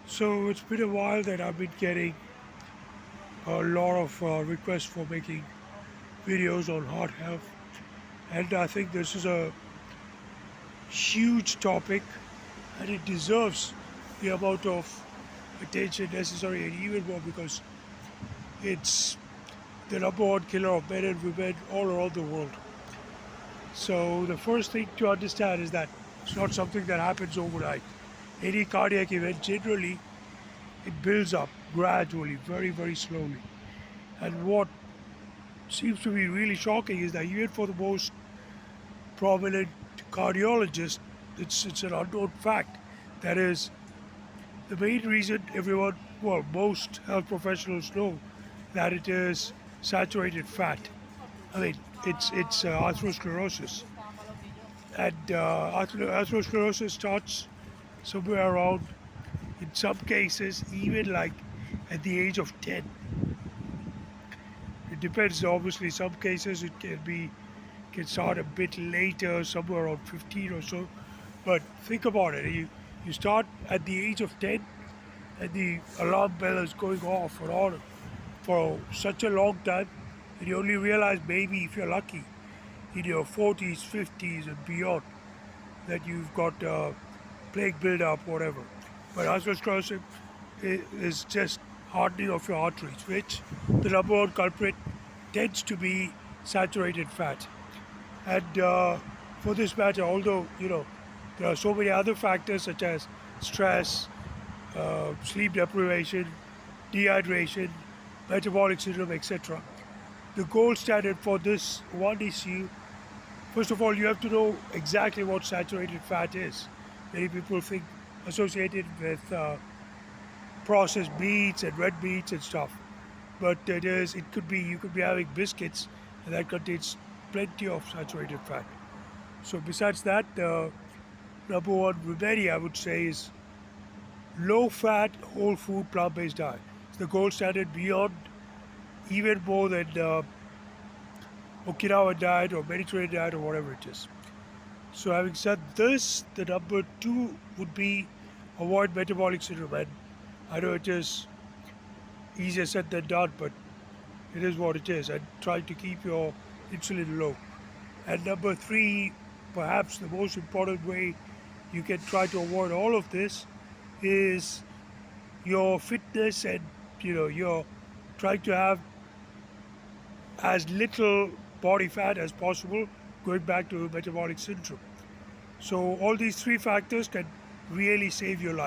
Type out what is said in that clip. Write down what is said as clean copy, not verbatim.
So it's been a while that I've been getting a lot of requests for making videos on heart health, and I think this is a huge topic, and it deserves the amount of attention necessary, and even more because it's the number one killer of men and women all around the world. So the first thing to understand is that it's not something that happens overnight. Any cardiac event generally it builds up gradually, very very slowly. And what seems to be really shocking is that even for the most prominent cardiologist, it's an unknown fact. That is the main reason everyone, well, most health professionals know that it is saturated fat. I mean, it's atherosclerosis, and atherosclerosis starts somewhere around, in some cases, even like at the age of 10. It depends. Obviously, some cases it can start a bit later, somewhere around 15 or so. But think about it. You start at the age of 10, and the alarm bell is going off for such a long time, and you only realize maybe if you're lucky in your 40s, 50s, and beyond that you've got plaque buildup, whatever. But atherosclerosis is just hardening of your arteries, which the number one culprit tends to be saturated fat. And for this matter, although there are so many other factors such as stress, sleep deprivation, dehydration, metabolic syndrome, etc. The gold standard for this one issue, first of all, you have to know exactly what saturated fat is. Many people think associated with processed meats and red meats and stuff, but it could be you could be having biscuits, and that contains plenty of saturated fat. So besides that, the number one remedy I would say is low fat, whole food, plant based diet. It's the gold standard beyond even more than Okinawa diet or Mediterranean diet or whatever it is. So having said this, the number two would be avoid metabolic syndrome. And I know it is easier said than done, but it is what it is. And try to keep your insulin low. And number three, perhaps the most important way you can try to avoid all of this is your fitness, and you're trying to have as little body fat as possible, going back to metabolic syndrome. So all these three factors can really save your life.